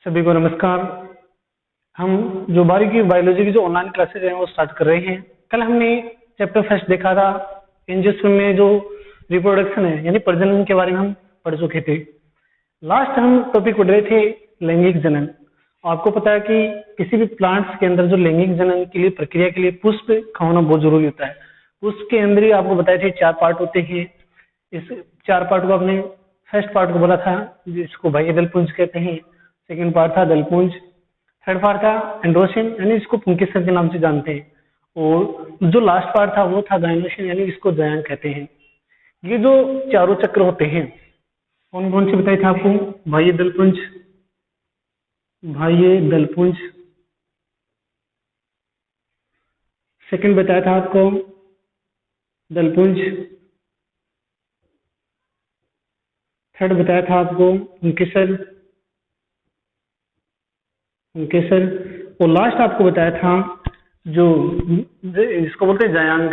सभी को नमस्कार। हम जो बारीकी बायोलॉजी की जो ऑनलाइन क्लासेज हैं वो स्टार्ट कर रहे हैं। कल हमने चैप्टर फर्स्ट देखा था, एंजियोस्पर्म में जो रिप्रोडक्शन है यानी प्रजनन के बारे में हम पढ़ चुके थे। लास्ट हम टॉपिक पढ़ रहे थे लैंगिक जनन। आपको पता है कि किसी भी प्लांट्स के अंदर जो लैंगिक जनन के लिए प्रक्रिया के लिए पुष्प का होना बहुत जरूरी होता है। पुष्प के अंदर ही आपको बताए थे 4 पार्ट होते हैं। इस 4 पार्ट को आपने फर्स्ट पार्ट को बोला था जिसको बाह्य दलपुंज कहते हैं, सेकंड पार्ट था दलपुंज, थर्ड पार्ट था एंड्रोसिन यानी इसको पुंकेसर के नाम से जानते हैं, और जो लास्ट पार्ट था वो था गायनोसिन यानी इसको जायांग कहते हैं। ये जो चारों चक्र होते हैं कौन कौन से बताए थे आपको? बाह्य दलपुंज, बाह्य दलपुंज, सेकंड बताया था आपको दलपुंज, थर्ड बताया था आपको पुंकेसर, पुंकेसर, और लास्ट आपको बताया था जो इसको बोलते हैं जायांग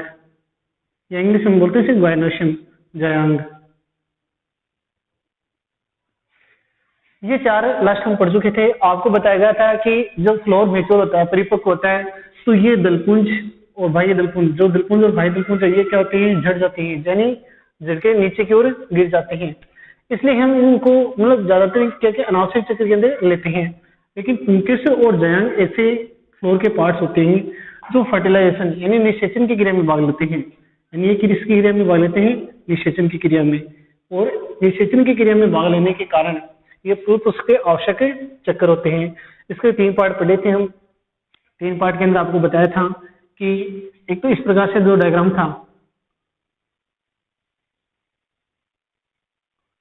या इंग्लिश में बोलते हैं गायनोसिन, जायांग। ये 4 लास्ट हम पढ़ चुके थे। आपको बताया गया था कि जब फ्लोर मैच्योर होता है, परिपक्व होता है, तो ये दलपुंज और बाह्य दलपुंज, जो दलपुंज और बाह्य दलपुंज है ये क्या होती है? झड़ जाती है, यानी झड़ के नीचे की ओर गिर जाते हैं। इसलिए हम इनको मतलब ज्यादातर क्या क्या अनावश्यक चक्र के अंदर लेते हैं। लेकिन पुंकेसर और जायांग ऐसे फ्लोर के पार्ट्स होते हैं जो फर्टिलाइजेशन यानी निषेचन की क्रिया में भाग लेते हैं। यानी ये किसकी क्रिया में भाग लेते हैं? निषेचन की क्रिया में। और निषेचन की क्रिया में भाग लेने के कारण ये उसके आवश्यक चक्कर होते हैं। इसके 3 पार्ट पढ़े थे हम। 3 पार्ट के अंदर आपको बताया था कि एक तो इस प्रकार से जो डायग्राम था,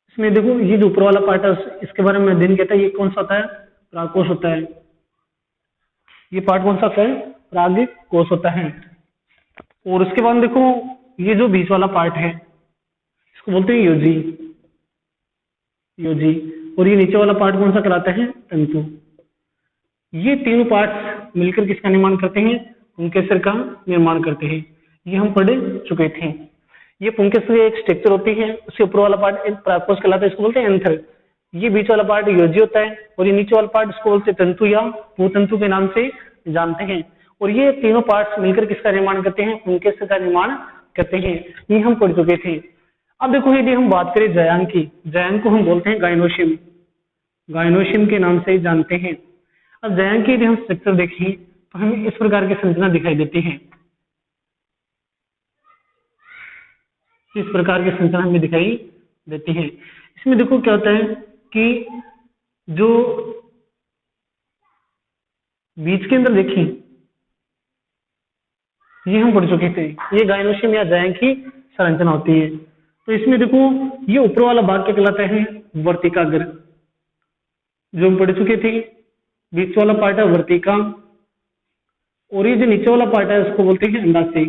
इसमें देखो ये जो ऊपर वाला पार्ट है इसके बारे में अध्ययन किया था। ये कौन सा होता है? परागकोश होता है। ये पार्ट कौन सा होता है? परागकोश होता है। और उसके बाद देखो ये जो बीच वाला पार्ट है इसको बोलते हैं योजी, योजी। और ये नीचे वाला पार्ट कौन सा कहलाता है? तंतु। ये तीनों पार्ट्स मिलकर किसका निर्माण करते हैं? पुंकेसर का निर्माण करते हैं। ये हम पढ़ चुके थे। ये पुंकेसर एक स्ट्रक्चर होती है, उसके ऊपर वाला पार्ट एक परागकोश कहलाता है, इसको बोलते हैं एंथर। ये बीच वाला पार्ट योजी होता है, और ये नीचे वाला पार्ट इसको बोलते हैं तंतु या भूतंतु के नाम से जानते हैं। और ये तीनों पार्ट्स मिलकर किसका निर्माण करते हैं? पुंकेसर का निर्माण करते हैं। ये हम पढ़ चुके थे। अब देखो यदि हम बात करें जायांग की, जायांग को हम बोलते हैं गायनोसिन, गायनोसिन के नाम से जानते हैं। अब जायांग की यदि हम स्ट्रक्चर देखें तो हमें इस प्रकार की संरचना दिखाई देती है। इस प्रकार की संरचना हमें दिखाई देती है। इसमें देखो क्या होता है कि जो बीच के अंदर देखें, ये हम पढ़ चुके थे, ये गायनोसिन या जायांग की संरचना होती है। तो इसमें देखो ये ऊपर वाला भाग क्या कहलाता है? वर्तिकाग्र, जो हम पढ़ चुके थे। बीच वाला पार्ट है वर्तिका, और ये जो नीचे वाला पार्ट है उसको बोलते हैं अंडाशय,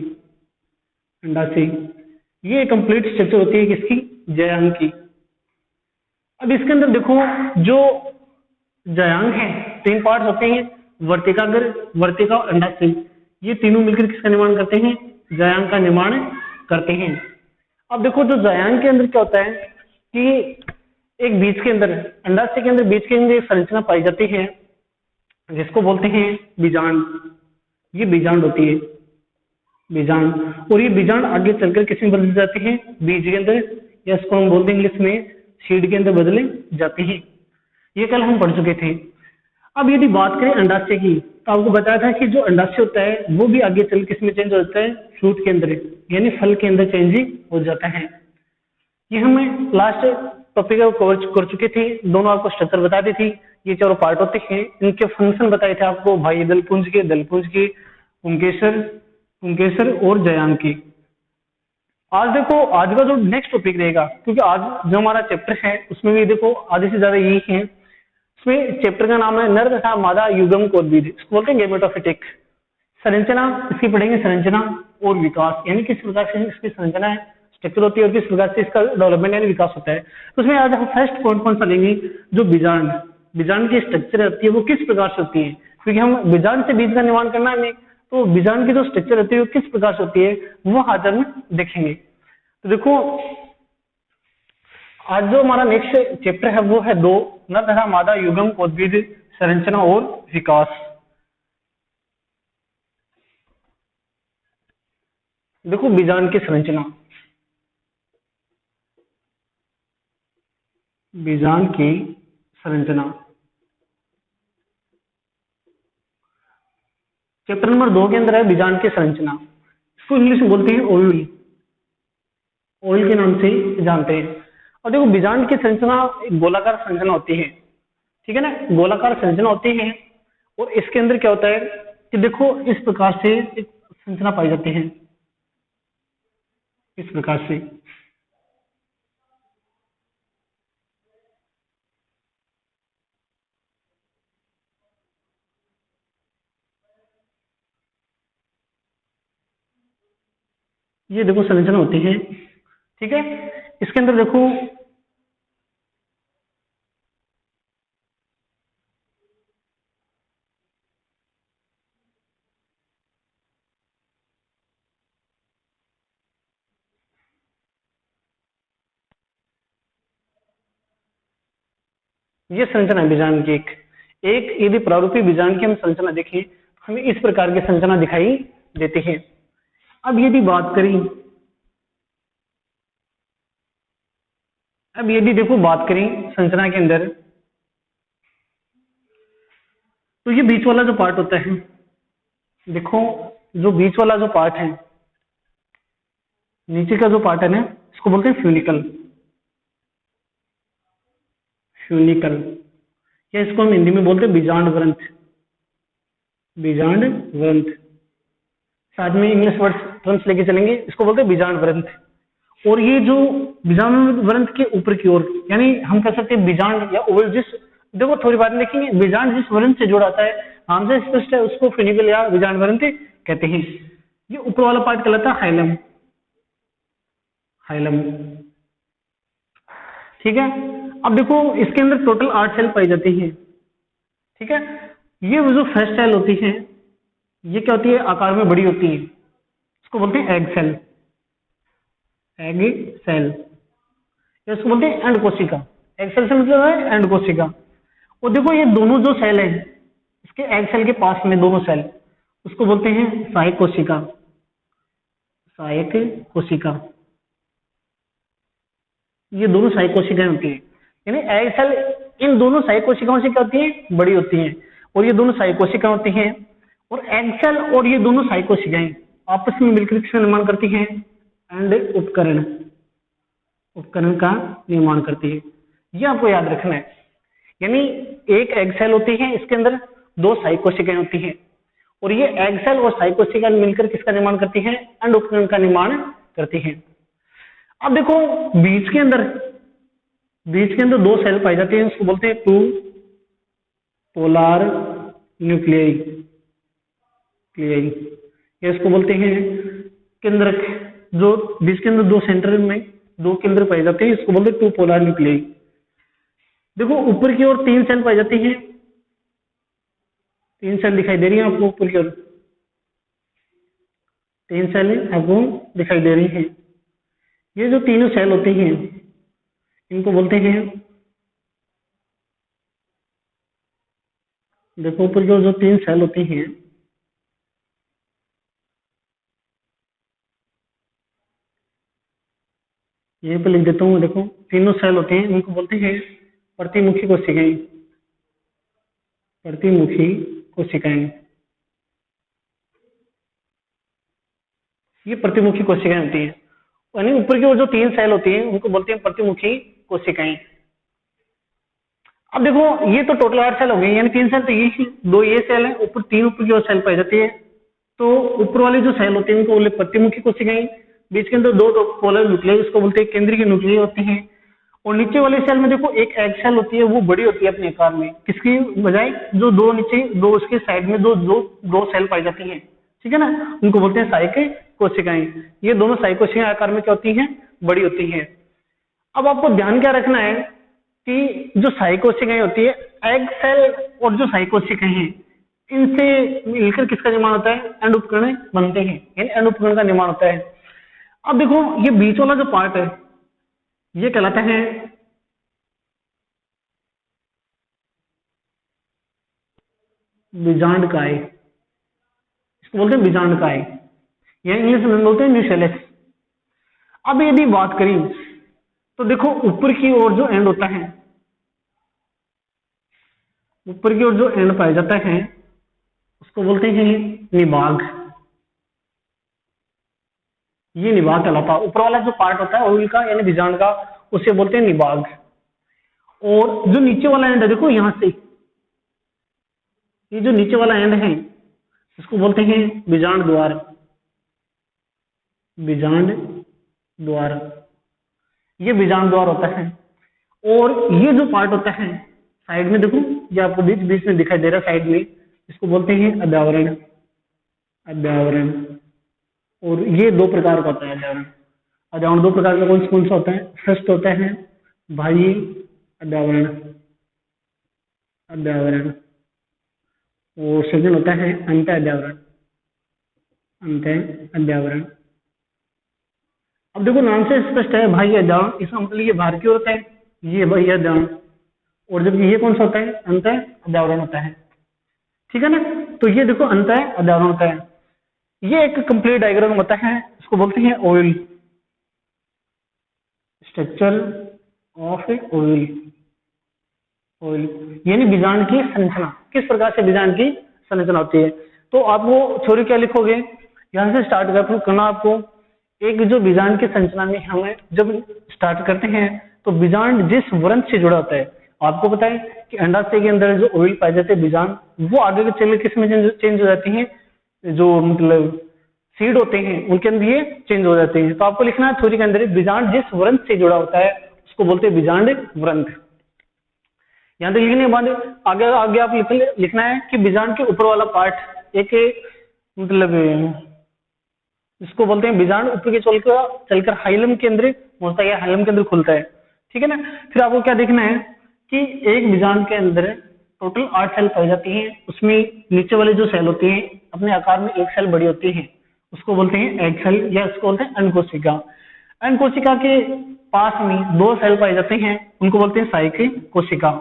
अंडाशय। ये कंप्लीट स्ट्रक्चर होती है किसकी? जायांग की। अब इसके अंदर देखो जो जायांग है 3 पार्ट होते हैं, वर्तिकाग्र, वर्तिका और अंडाशय। ये तीनों मिलकर किसका निर्माण करते हैं? जायांग का निर्माण करते हैं। अब देखो जो जायांग के अंदर क्या होता है कि एक बीच के अंदर, अंडाशय के अंदर बीच के अंदर एक संरचना पाई जाती है जिसको बोलते हैं बीजांड। ये बीजांड होती है, बीजांड। और ये बीजांड आगे चलकर किस में बदल जाते हैं? बीज के अंदर, या इसको हम बोलते हैं इंग्लिश में सीड के अंदर बदले जाते हैं। ये कल हम पढ़ चुके थे। अब यदि बात करें अंडाशय की, तो आपको बताया था कि जो अंडाशय होता है वो भी आगे चल किस में चेंज हो जाता है? फ्रूट के अंदर यानी फल के अंदर चेंज हो जाता है। ये हमें लास्ट टॉपिक कवर कर चुके थे। दोनों आपको स्ट्रक्चर बता दी थी। ये चारों पार्ट होते हैं, इनके फंक्शन बताए थे आपको, बाह्य दलपुंज के, दलपुंज के, पुंकेसर, पुंकेसर और जायांग की। आज देखो आज का जो नेक्स्ट टॉपिक रहेगा, क्योंकि आज जो हमारा चैप्टर है उसमें भी देखो आधे से ज्यादा यही है। इसमें चैप्टर का नाम है नर तथा मादा युग्म कोद्भिद, इसको बोलते हैं गैमेटोफिटिक। संरचना इसकी पढ़ेंगे, संरचना और विकास, यानी किस प्रकार से इसकी संरचना है, स्ट्रक्चर होती है, और किस प्रकार से इसका डेवलपमेंट यानी विकास होता है। तो उसमें आज हम फर्स्ट पॉइंट कौन सा लेंगे? जो बीजांड, बीजांड की स्ट्रक्चर होती है वो किस प्रकार से होती है, क्योंकि हम बीजांड से बीज का निर्माण करना है हमें, तो बीजांड की जो स्ट्रक्चर होती है वो किस प्रकार से होती है वो आज हम देखेंगे। तो देखो आज जो हमारा नेक्स्ट चैप्टर है वो है 2 नर तथा मादा युग्म उद्भिद संरचना और विकास। देखो बीजांड की संरचना, बीजांड की संरचना चैप्टर नंबर 2 के अंदर है बीजांड की संरचना। इसको इंग्लिश में बोलते हैं ओव्यूल, ओव्यूल के नाम से जानते हैं। और देखो बीजांड की संरचना एक गोलाकार संरचना होती है, ठीक है ना, गोलाकार संरचना होती है। और इसके अंदर क्या होता है कि देखो इस प्रकार से एक संरचना पाई जाती है, इस प्रकार से। ये देखो संरचना होती है, ठीक है। इसके अंदर देखो ये संरचना है बीजांड की। एक यदि प्रारूपी बीजांड की हम संरचना देखें, हमें इस प्रकार की संरचना दिखाई देती है। अब यदि बात करें, अब यदि देखो बात करें संरचना के अंदर, तो ये बीच वाला जो पार्ट होता है, देखो जो बीच वाला जो पार्ट है, नीचे का जो पार्ट है ना, इसको बोलते हैं फ्यूनिकल, फ्यूनिकल, या इसको हम हिंदी में बोलते हैं बीजांड ग्रंथ, बीजांड ग्रंथ। साथ में इंग्लिश वर्ड टर्म्स लेके चलेंगे, इसको बोलते हैं बीजांड ग्रंथ। और ये जो बीजांड ग्रंथ के ऊपर की ओर, यानी हम कह सकते हैं बीजांड या ओवल, जिस देखो थोड़ी बात देखेंगे, बीजांड जिस ग्रंथ से जुड़ा आता है, नाम से स्पष्ट है, उसको फ्यूनिकल या बीजांड ग्रंथ कहते हैं। ये ऊपर वाला पार्ट कहलाता है हाइलम, हाइलम, ठीक है। अब देखो इसके अंदर टोटल 8 सेल पाई जाती है, ठीक है। ये जो फर्स्ट सेल होती है, ये क्या होती है, आकार में बड़ी होती है, इसको बोलते हैं एग सेल, एग सेल, या इसको बोलते हैं एंड कोशिका। एग सेल से मतलब है एंड कोशिका। और देखो ये दोनों जो सेल है, इसके एग सेल के पास में दोनों सेल, उसको बोलते हैं सहायक कोशिका, सहायक कोशिका। ये दोनों सहायक कोशिकाएं होती है, यानी एग सेल इन दोनों सहायक कोशिकाओं से क्या होती है, बड़ी होती है। और ये दोनों सहायक कोशिकाएं होती हैं। और एग सेल और ये दोनों सहायक कोशिकाएं आपस में मिलकर किसका निर्माण करती हैं, एंड उपकरण, उपकरण का निर्माण करती है। ये आपको याद रखना है। यानी एक एग सेल होती है, इसके अंदर 2 सहायक कोशिकाएं होती हैं, और ये एग सेल और सहायक कोशिकाएं मिलकर किसका निर्माण करती हैं, एंड उपकरण का निर्माण करती हैं। अब देखो बीच के अंदर, बीच के अंदर 2 सेल पाई जाती हैं, उसको बोलते हैं 2 पोलर न्यूक्लियाई, या इसको बोलते हैं केंद्रक। जो बीच के अंदर 2 सेंटर में 2 केंद्र पाए जाते हैं, इसको बोलते हैं 2 पोलर न्यूक्लियाई। देखो ऊपर की ओर 3 सेल पाई जाती हैं, 3 सेल दिखाई दे रही है आपको ऊपर की ओर, 3 सेल आपको दिखाई दे रही है। ये जो तीनों सेल होते हैं, इनको बोलते हैं, देखो ऊपर की ओर जो 3 सेल होती हैं, यहीं पे लिख देता हूँ। देखो तीनों सेल होते हैं, इनको बोलते हैं प्रतिमुखी कोशिकाएं, प्रतिमुखी कोशिकाएं। ये प्रतिमुखी कोशिकाएं होती हैं, यानी ऊपर की ओर जो 3 सेल होती हैं, उनको बोलते हैं प्रतिमुखी कोशिकाएं। अब देखो ये तो टोटल 8 सेल हो गए, यानी 3 सेल तो ये 2 ये सेल है, ऊपर 3 ऊपर की ओर सेल पाई जाती है। तो ऊपर वाली जो सेल होती है उनको बोलते प्रतिमुखी कोशिकाएं। बीच के अंदर 2 पोलर न्यूक्लियाई, उसको बोलते हैं केंद्रीय न्यूक्लियाई होती है। और नीचे वाली सेल में देखो एक एग सेल होती है, वो बड़ी होती है अपने आकार में, किसकी बजाय जो 2 नीचे 2 उसके साइड में दो सेल पाई जाती है, ठीक है ना, उनको बोलते हैं सहायक कोशिकाएं। ये दोनों सहायक कोशिकाएं आकार में क्या होती हैं, बड़ी होती हैं। अब आपको ध्यान क्या रखना है कि जो सहायक कोशिकाएं होती है, एग सेल और जो सहायक कोशिकाएं हैं, इनसे मिलकर किसका निर्माण होता है, एंड उपकरण बनते हैं, यानी एंड उपकरण का निर्माण होता है। अब देखो ये बीच वाला जो पार्ट है, ये कहलाता है बीजांडकाय, इसको बोलते हैं बीजांडकाय, या इंग्लिश में बोलते हैं न्यूशेलस। अब यदि बात करें तो देखो ऊपर की ओर जो एंड होता है, ऊपर की ओर जो एंड पाया जाता है उसको बोलते हैं निभाग। ये निभाग कहलाता है। ऊपर वाला जो पार्ट होता है ओविल का यानी बीजांड का, उसे बोलते हैं निभाग। और जो नीचे वाला एंड है देखो यहां से, ये जो नीचे वाला एंड है इसको बोलते हैं बीजांड द्वार, बीजांड द्वार, ये बीजांड द्वार होता है। और ये जो पार्ट होता है साइड में देखो, ये आपको बीच बीच में दिखाई दे रहा है साइड में, इसको बोलते हैं अध्यावरण, अध्यावरण। और ये दो प्रकार का होता है अध्यावरण। अध्यावरण दो प्रकार का कौन सा होता है? फर्स्ट होता है बाह्य अध्यावरण, अध्यावरण, और सेकंड होता है अंत अध्यावरण, अंत अध्यावरण। अब देखो नाम से स्पष्ट है बाह्य अध्यावरण, इसका मतलब ये बाहर की ओर होता है, ये बाह्य अध्यावरण। और जब ये कौन सा होता है? अंत अध्यावरण होता है। ठीक है ना? तो ये देखो अंत अध्यावरण होता है। ये एक कंप्लीट डायग्राम होता है, इसको बोलते हैं Oval, structure of Oval, Oval यानी बीजांड की संरचना, किस प्रकार से बीजांड की संरचना होती है। तो आप वो थ्योरी क्या लिखोगे, यहां से स्टार्ट करना आपको। एक जो बीजांड की संरचना में हमें जब स्टार्ट करते हैं तो बीजांड जिस वर्ण से जुड़ा होता है, आपको पता है कि अंडाशय के अंदर जो ओवल पाए जाते हैं बीजांड, वो आगे के चल किस में चेंज हो जाती हैं, जो मतलब सीड होते हैं उनके अंदर ये चेंज हो जाते हैं। तो आपको लिखना है थ्योरी के अंदर बीजांड जिस वृंत से जुड़ा होता है उसको बोलते हैं बीजांड वृंत। यहां तक लिखने के बाद आगे आगे आप लिखना है कि बीजांड के ऊपर वाला पार्ट एक मतलब इसको बोलते हैं बीजांड ऊपर के चलकर हाइलम के अंदर पहुंचता है, हाइलम के अंदर खुलता है। ठीक है ना? फिर आपको क्या देखना है कि एक बीजांड के अंदर टोटल 8 सेल पाई जाती हैं। उसमें नीचे वाले जो सेल होती हैं अपने आकार में एक सेल बड़ी होती है, उसको बोलते हैं एग सेल, या इसको बोलते हैं अंडकोशिका। अंडकोशिका के पास में 2 सेल पाए जाते हैं, उनको बोलते हैं साइक कोशिका।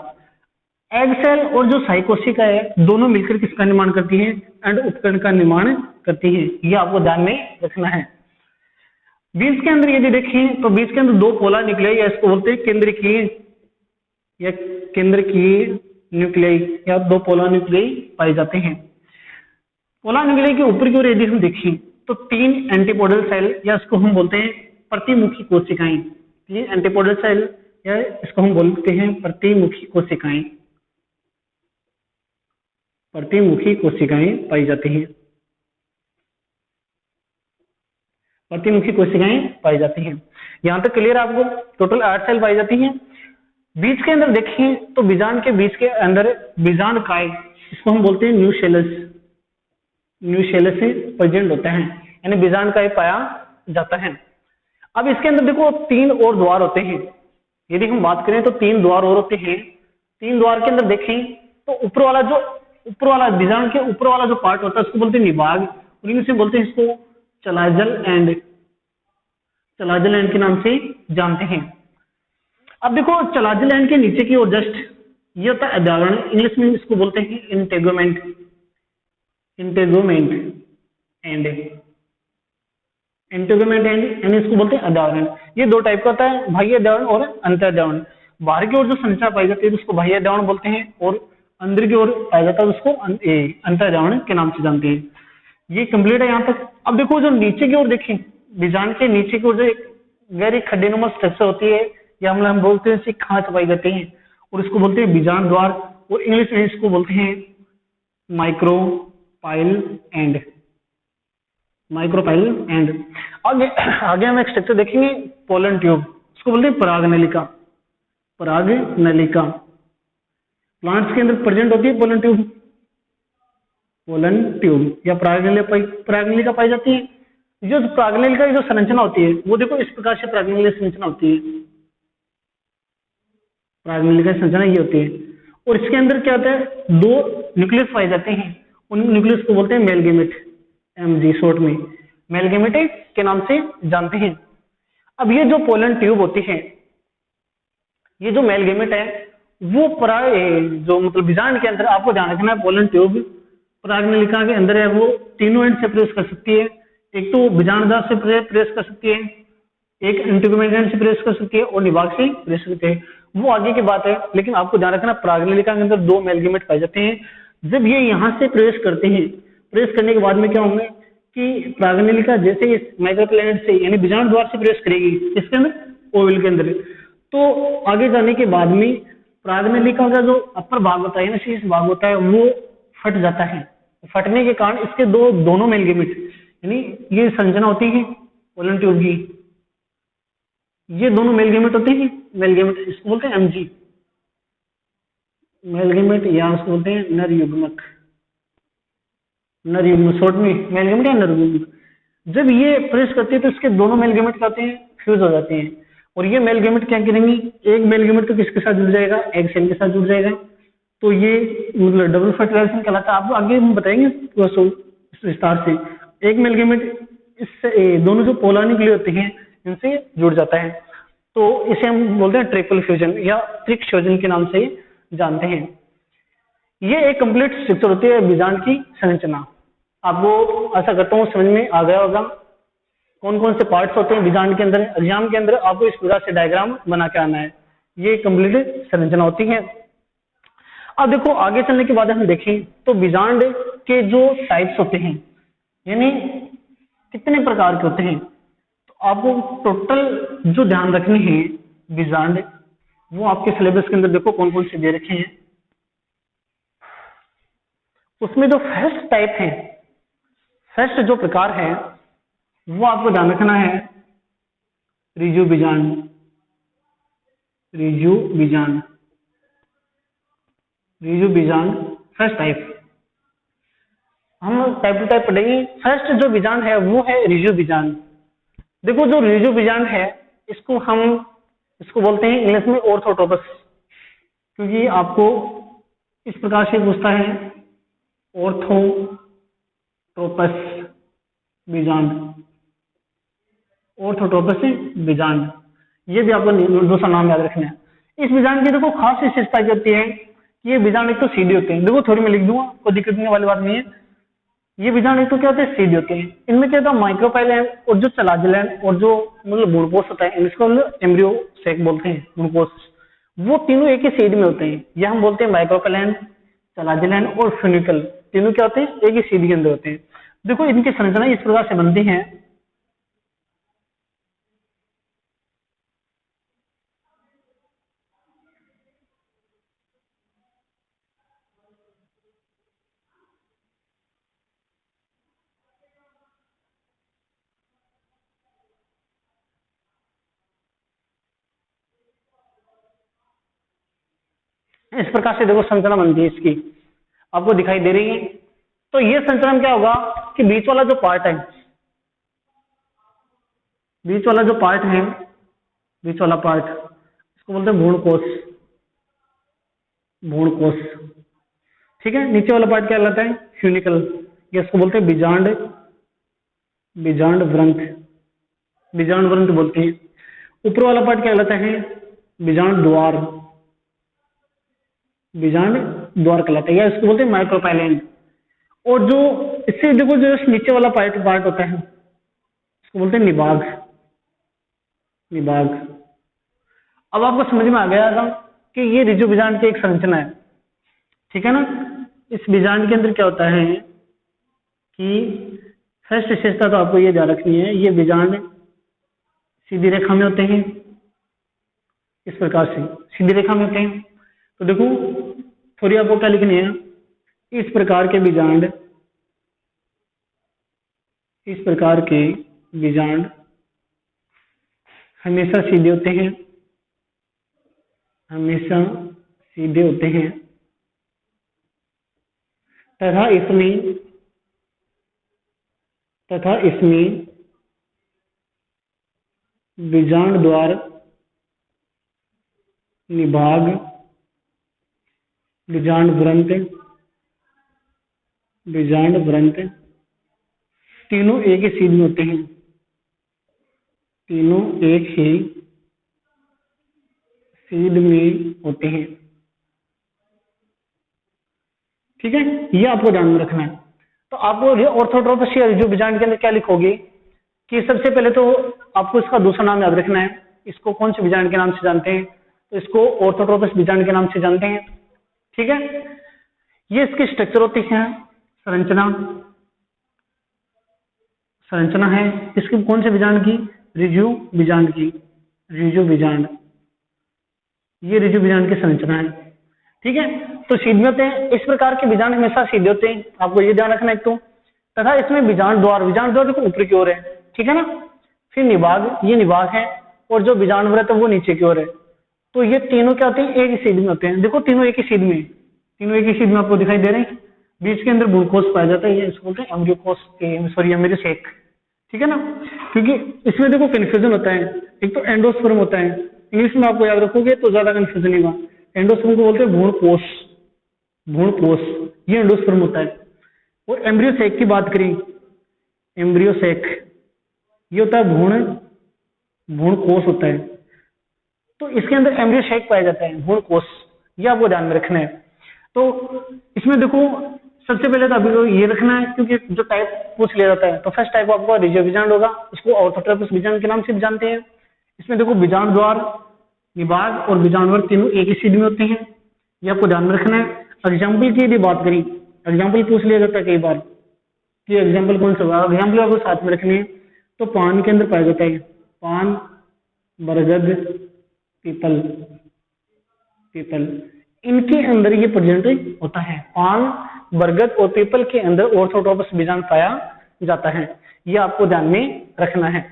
एग सेल और जो साइक कोशिका है दोनों मिलकर किसका निर्माण करती है? अंड उपकरण का निर्माण करती है। ये आपको ध्यान में रखना है। बीज के अंदर यदि देखें तो बीज के अंदर 2 पोला न्यूक्लियाई, या इसको बोलते हैं केंद्रकीय, या केंद्रकीय न्यूक्लियाई, या 2 पोला न्यूक्लियाई पाए जाते हैं। पोला न्यूक्लियाई के ऊपर की ओर यदि हम देखें तो 3 एंटीपोडल सेल, या इसको हम बोलते हैं प्रतिमुखी कोशिकाएं, 3 एंटीपोडल सेल, या इसको हम बोलते हैं प्रतिमुखी कोशिकाएं, प्रतिमुखी कोशिकाएं पाई जाती हैं, प्रतिमुखी कोशिकाएं पाई जाती हैं। यहां तक क्लियर आपको? टोटल 8 सेल पाई जाती हैं। बीज के अंदर देखें तो बीजांड के बीज के अंदर बीजांडकाय, इसको हम बोलते हैं न्यूशेलस, न्यूशेलस से प्रेजेंट होता है, यानी बीजांडकाय पाया जाता है। अब इसके अंदर देखो 3 और द्वार होते हैं। यदि हम बात करें तो 3 द्वार और होते हैं। 3 द्वार के अंदर देखें तो ऊपर वाला बीजांड के ऊपर वाला जो पार्ट होता है उसको बोलते हैं निभाग, और इंग्लिश में बोलते हैं इसको चलाजल एंड, चलाजल एंड के नाम से जानते हैं। अब देखो चलाजल एंड के नीचे की ओर जस्ट ये होता है अध्यावरण, इंग्लिश में इसको बोलते हैं इंटेगोमेंट, इंटेगोमेंट एंड, इंटेगोमेंट एंड यानी इसको बोलते हैं अध्यावरण। ये 2 टाइप का होता है, बाह्य अध्यावरण और अंतःअध्यावरण। बाहर की ओर जो संरचना पाई जाती है उसको बाह्य अध्यावरण बोलते हैं, और अंदर की ओर पाया जाता है उसको अंतःअध्यावरण के नाम से जानते हैं। ये कंप्लीट है यहां तक। अब देखो जो नीचे की ओर देखें, बीजांड के नीचे की ओर जो एक गहरी खड्डेनुमा स्ट्रक्चर होती है, या हम बोलते हैं खांच पाई जाती है, और इसको बोलते हैं बीजांड द्वार, और इंग्लिश में इसको बोलते हैं माइक्रोपाइल एंड, माइक्रोपाइल एंड। आगे हम एक स्ट्रक्चर देखेंगे पोलन ट्यूब, इसको बोलते हैं परागनलिका, परागनलिका। प्लांट्स के अंदर प्रेजेंट होती है पोलन ट्यूब, पोलन ट्यूब या परागनलिका पाई जाती है। जो परागनलिका की जो संरचना होती है वो देखो इस प्रकार से परागनलिका संरचना होती है, परागनलिका संरचना ये होती है। और इसके अंदर क्या होता है? 2 न्यूक्लियस पाए जाते हैं, उन न्यूक्लियस को बोलते हैं मेलगेमेट, एमजी शॉर्ट में मेलगेमेट के नाम से जानते हैं। अब ये जो पोलन ट्यूब होती है, ये जो मेलगेमेट है वो जो मतलब बीजांड के अंदर आपको ध्यान रखना है, पोलन ट्यूब प्राग्नलिका के अंदर है वो तीनों एंड से प्रेस कर सकती है। एक तो बीजांडदार से प्रेस कर सकती है, एक इंटीग्युमेंट से प्रेस कर सकती है और निभाग से प्रेस करते हैं। वो आगे की बात है, लेकिन आपको ध्यान रखना प्राग्नलिका के अंदर दो मेल गेमेट पाए जाते हैं। जब ये यहाँ से प्रेस करते हैं, प्रेस करने के बाद में क्या होंगे कि प्राग्नलिका जैसे इस माइक्रोप्लेनेट से यानी बीजांड द्वार से प्रेस करेगी इसके अंदर ओवल के अंदर, तो आगे जाने के बाद में प्राग्नलिका का जो अपर भाग होता है ना, शीर्ष भाग होता है, वो फट जाता है। फटने के कारण इसके दोनों मेल गेमेट यानी ये संरचना होती है पोलन ट्यूब की, ये दोनों मेल गेमेट होते हैं। मेल गेमेट इसको बोलते हैं एमजी मेल गेमेट, या उसको बोलते हैं नर युग्मक। नर युग्म शॉर्ट में मेल गेमेट या नर युग्मक। जब ये प्रेस करती है तो इसके दोनों मेल गेमेट क्या होते हैं, फ्यूज हो जाते हैं। और ये मेल गेमेट क्या करेंगी, एक मेल गेमेट तो किसके साथ जुड़ जाएगा, एग सेल के साथ जुड़ जाएगा, तो ये मतलब डबल फर्टिलाइजेशन कहलाता है। आपको आगे हम बताएंगे विस्तार से। एक मेल गेमेट इससे दोनों जो पोला न्यूक्लियर होते हैं इनसे जुड़ जाता है, तो इसे हम बोलते हैं ट्रिपल फ्यूजन या त्रिक फ्यूजन के नाम से जानते हैं। ये एक कंप्लीट स्ट्रक्चर होती है बीजांड की संरचना। आपको आशा करता हूँ समझ में आ गया होगा कौन कौन से पार्ट्स होते हैं बीजांड के अंदर। एग्जाम के अंदर आपको इस प्रकार से डायग्राम बना के आना है। ये कंप्लीट संरचना होती है। अब देखो आगे चलने के बाद हम देखें तो बीजांड के जो टाइप्स होते हैं यानी कितने प्रकार के होते हैं, तो आपको टोटल जो ध्यान रखने हैं बीजांड, वो आपके सिलेबस के अंदर देखो कौन कौन से दे रखे हैं। उसमें जो फर्स्ट टाइप है, फर्स्ट जो प्रकार है, वो आपको ध्यान रखना है रिजु बीजांड। रिजु बीजांड, रिजु बीजांड फर्स्ट टाइप। हम टाइप टू टाइप पढ़ेंगे। फर्स्ट जो बीजांड है वो है रिजु बीजांड। देखो जो रिजु बीजांड है इसको बोलते हैं इंग्लिश में ऑर्थोट्रोपस, क्योंकि आपको इस प्रकार से पूछता है ऑर्थोट्रोपस बीजांड, ऑर्थोट्रोपस बीजांड, ये भी आपको दूसरा नाम याद रखना है। इस बीजांड की देखो खास विशेषता क्या होती है कि ये बीजांड एक तो सीधे होते हैं। देखो थोड़ी मैं लिख दूंगा, कोई दिक्कत नहीं वाली बात नहीं है। ये बीजांड एक तो क्या होते हैं, सीधे होते हैं। इनमें क्या होता है माइक्रोपाइलैंड और जो चलाजिलैंड और जो मतलब भ्रूणपोष होता है, इसको हम एम्ब्रियो सेक बोलते हैं, भ्रूणपोष, वो तीनों एक ही सीड में होते हैं। यह हम बोलते हैं माइक्रोपाइलैंड, चलाजिलैंड और फ्यूनिकल, तीनों क्या होते हैं, एक ही सीड के अंदर होते हैं। देखो इनकी संरचना इस प्रकार से बनती है। इस प्रकार से देखो संरचना बनती है इसकी, आपको दिखाई दे रही है। तो ये संरचना क्या होगा कि बीच वाला जो पार्ट है, बीच वाला जो पार्ट है, बीच वाला पार्ट इसको बोलते हैं भ्रूणकोश, भ्रूणकोश, ठीक है। नीचे वाला पार्ट क्या कहलाता है, फ्यूनिकल, ये इसको बोलते हैं बीजांड, बीजांड व्रंथ, बीजांड व्रंथ बोलते हैं। ऊपर वाला पार्ट क्या कहलाता है, बीजांड द्वार, बीजांड द्वार कहलाता है, या इसको बोलते हैं माइक्रोपाइलैंड। और जो इससे देखो जो नीचे वाला पार्ट होता है इसको बोलते हैं निभाग, निभाग। अब आपको समझ में आ गया था कि ये रिजु बीजांड की एक संरचना है, ठीक है ना। इस बीजांड के अंदर क्या होता है कि फर्स्ट विशेषता तो आपको ये ध्यान रखनी है, ये बीजांड सीधी रेखा में होते हैं, इस प्रकार से सीधी रेखा में होते हैं। तो देखो थोड़ी आपको क्या लिखनी है, इस प्रकार के बीजांड, इस प्रकार के बीजांड हमेशा सीधे होते हैं, हमेशा सीधे होते हैं, तथा इसमें बीजांड द्वार, निभाग, बीजांड व्रंत, बीजांड व्रंत तीनों एक ही सीध में होते हैं, तीनों एक ही सीध में होते हैं, ठीक है, ये आपको ध्यान में रखना है। तो आपको ऑर्थोट्रोपस या रिजियो बीजांड के अंदर क्या लिखोगे कि सबसे पहले तो आपको इसका दूसरा नाम याद रखना है। इसको कौन से बीजांड के नाम से जानते हैं? तो इसको ऑर्थोट्रोपस बीजांड के नाम से जानते हैं। ठीक है, ये इसकी स्ट्रक्चर होती है, संरचना संरचना है इसकी कौन से बीजांड की? रिजियो बीजांड की। रिजियो बीजांड, ये रिजियो बीजांड की संरचना है। ठीक है, तो सीधे होते हैं। इस प्रकार के बीजांड हमेशा सीधे होते हैं, आपको ये ध्यान रखना एक तो। तथा इसमें बीजांड द्वार देखो ऊपर की ओर है, ठीक है ना। फिर निभाग, ये निभाग है, और जो बीजांड व्रत है वो नीचे की ओर है। तो ये तीनों क्या होते हैं? एक ही सीध में होते हैं। देखो तीनों एक ही सीध में, तीनों एक ही सीध में आपको दिखाई दे रहे हैं। बीच के अंदर भ्रूणकोश पाया जाता है, ये इसको बोलते हैं एम्ब्रियोकोश, सॉरी एम्ब्रियोसेक, ठीक है ना। क्योंकि इसमें देखो कंफ्यूजन होता है, एक तो एंडोस्पर्म होता है, इंग्लिश में आपको याद रखोगे तो ज्यादा कंफ्यूजन नहीं होगा। एंडोस्पर्म को बोलते हैं भ्रूणकोश, भ्रूणकोश ये एंडोस्पर्म होता है। और एम्ब्रियोसेक की बात करें, एम्ब्रियोसेक ये होता है भ्रूणकोश होता है। तो इसके अंदर एम्ब्रियोसेक पाया जाता है, भ्रूणकोश, ये आपको ध्यान में रखना है। तो इसमें देखो सबसे पहले तो अभी ये रखना है, क्योंकि जो टाइप पूछ लिया जाता है। तो फर्स्ट टाइप आपका रिजियो बीजांड होगा, इसको ऑर्थोट्रोपस बीजांड के नाम से भी जानते हैं। इसमें देखो बीजांड द्वार, निभाग और बीजांडवर तीनों एक ही सीध में होते हैं, ये आपको ध्यान में रखना है। एग्जाम्पल की यदि बात करें, एग्जाम्पल पूछ लिया जाता है कई बार कि एग्जाम्पल कौन सा होगा, एग्जाम्पल आपको साथ में रखनी है। तो पान के अंदर पाया जाता है, पान, बरगद, पीपल, पीपल, इनके अंदर ये प्रेजेंट होता है। पान, बरगद और पीपल के अंदर ऑर्थोट्रोपस बीजांड पाया जाता है, ये आपको ध्यान में रखना है।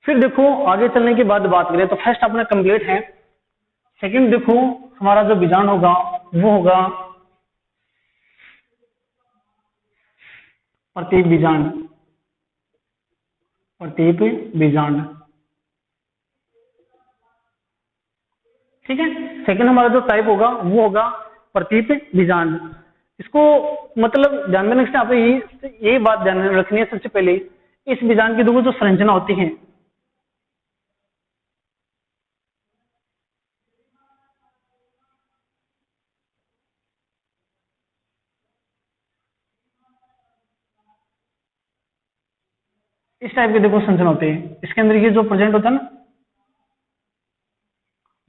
फिर देखो आगे चलने के बाद बात करें तो फर्स्ट अपना कंप्लीट है। सेकंड देखो हमारा जो बीजांड होगा वो होगा प्रतीप बीजांड, प्रतीप बीजांड, ठीक है। सेकंड हमारा जो टाइप होगा वो होगा प्रतीप बीजांड। इसको मतलब ध्यान में रखना, आप ये बात ध्यान में रखनी है सबसे पहले, इस बीजांड की देखो जो संरचना होती है, इस टाइप के देखो संरचना होते हैं। इसके अंदर ये जो प्रेजेंट होता है ना,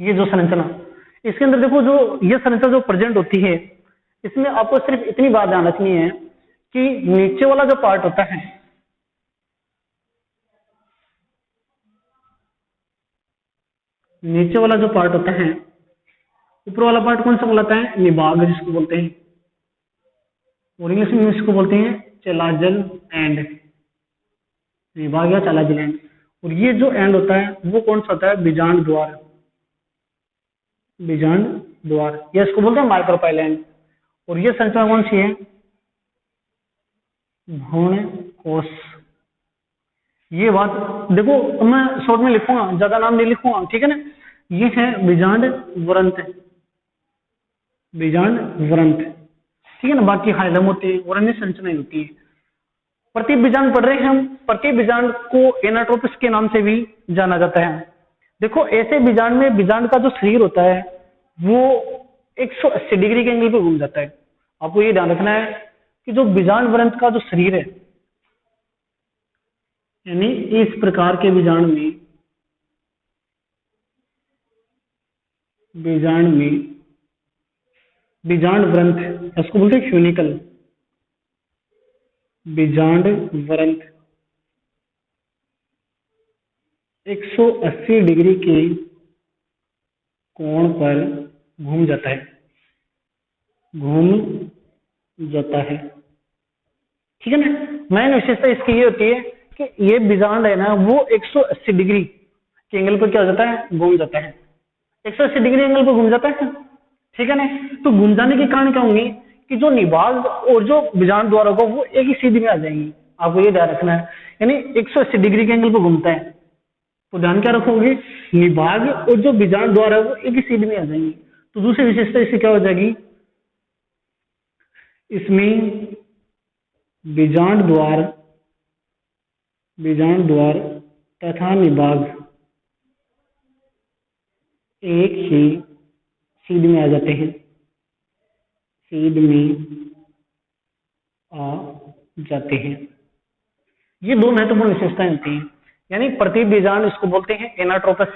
ये जो संरचना, इसके अंदर देखो जो ये संरचना जो प्रेजेंट होती है, इसमें आपको सिर्फ इतनी बात ध्यान रखनी है कि नीचे वाला जो पार्ट होता है, नीचे वाला जो पार्ट होता है, ऊपर वाला पार्ट कौन सा कहलाता है? निभाग जिसको बोलते हैं, और इंग्लिश में इसको बोलते हैं चलाजल एंड, निभाग या चलाजल एंड। और ये जो एंड होता है वो कौन सा होता है? बीजांड द्वार, बीजांड द्वार, या इसको बोलते हैं माइक्रोपाइल एंड। और ये संरचना कौन सी है? भ्रूणकोश। ये बात देखो मैं शॉर्ट में लिखूंगा, ज्यादा नाम नहीं लिखूंगा, ठीक है ना। ये है बीजांड व्रंत, बीजांड व्रंत, ठीक है ना। बाकी हाइलम होती है और अन्य संरचनाएं होती है। प्रतीप बीजांड पढ़ रहे हैं हम। प्रतीप बीजांड को एनाट्रोपिस के नाम से भी जाना जाता है। देखो ऐसे बीजांड में बीजांड का जो शरीर होता है वो 180 डिग्री के एंगल पर घूम जाता है। आपको ये ध्यान रखना है कि जो बीजांड व्रंत का जो शरीर है, यानी इस प्रकार के बीजांड में, बीजांड में बीजांड व्रंत, इसको बोलते हैं फ्यूनिकल, बीजांड व्रंत 180 डिग्री के कोण पर घूम जाता है, घूम जाता है, ठीक है ना। मेन विशेषता इसकी ये होती है कि ये बीजांड है ना वो 180 डिग्री के एंगल पर क्या हो जाता है? घूम जाता है। 180 डिग्री एंगल पर घूम जाता है, ठीक है ना। तो घूम जाने के कारण क्या होंगे कि जो निभाग और जो बीजांड द्वार होगा वो एक ही सीध में आ जाएंगे। आपको ये ध्यान रखना है, यानी 180 डिग्री के एंगल पर घूमता है तो ध्यान क्या रखोगे? निभाग और जो बीजांड द्वार है वो एक ही सीध में आ जाएंगे। तो दूसरी विशेषता इससे क्या हो जाएगी? इसमें बीजांड द्वार, बीजांड द्वार तथा निभाग एक ही सीध में आ जाते हैं, सीड में आ जाते हैं। ये दो महत्वपूर्ण विशेषताएं होती हैं। यानी प्रति बीजांड इसको बोलते हैं एनाट्रोपस,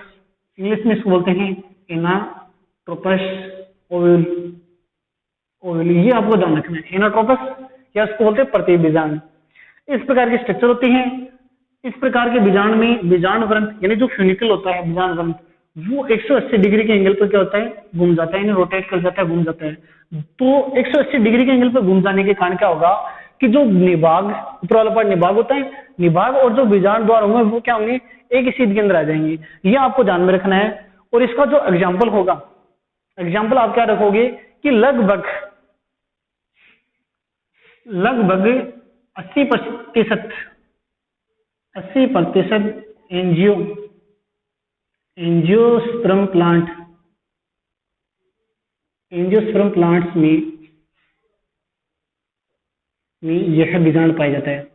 इंग्लिश में इसको बोलते हैं एनाट्रोपस ओव्यूल। ओव्यूल ये आपको ध्यान रखना है, एनाट्रोपस या इसको बोलते हैं प्रति बीजांड। इस प्रकार की स्ट्रक्चर होती है। इस प्रकार के बीजांड में बीजांड वृंत यानी जो फ्यूनिकल होता है बीजांड वृंत, वो 180 डिग्री के एंगल पर क्या होता है, घूम जाता है, रोटेट कर जाता है, घूम जाता है। तो 180 डिग्री के एंगल पर घूम जाने के कारण क्या होगा कि जो निभाग, ऊपर वाला पार्ट निभाग होता है, निभाग और जो बीजांड द्वार होंगे वो क्या होंगे, एक ही सीध के अंदर आ जाएंगे। ये आपको ध्यान में रखना है। और इसका जो एग्जाम्पल होगा, एग्जाम्पल आप क्या रखोगे कि लगभग 80% एंजियोस्पर्म प्लांट्स में यह बीजांड पाया जाता है,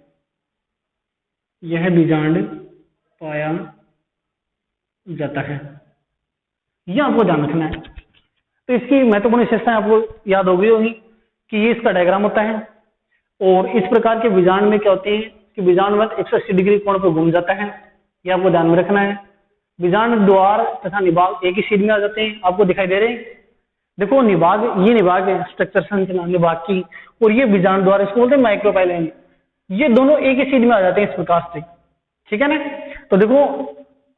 यह बीजांड पाया जाता है। यह आपको ध्यान रखना है। तो इसकी महत्वपूर्ण विशेषताएं आपको याद हो गई होगी कि ये इसका डायग्राम होता है। और इस प्रकार के बीजांड में क्या होती है कि बीजांड में 180 डिग्री कोण पर घूम जाता है, यह आपको ध्यान में रखना है। बीजांड द्वार तथा निभाग एक ही सीध में आ जाते हैं, आपको दिखाई दे रहे हैं। देखो निभाग, ये निभाग है, स्ट्रक्चर संरचना निभाग की, और ये बीजांड द्वार इसको बोलते हैं माइक्रोपाइलम। ये दोनों एक ही सीध में आ जाते हैं इस प्रकार से, ठीक है ना। तो देखो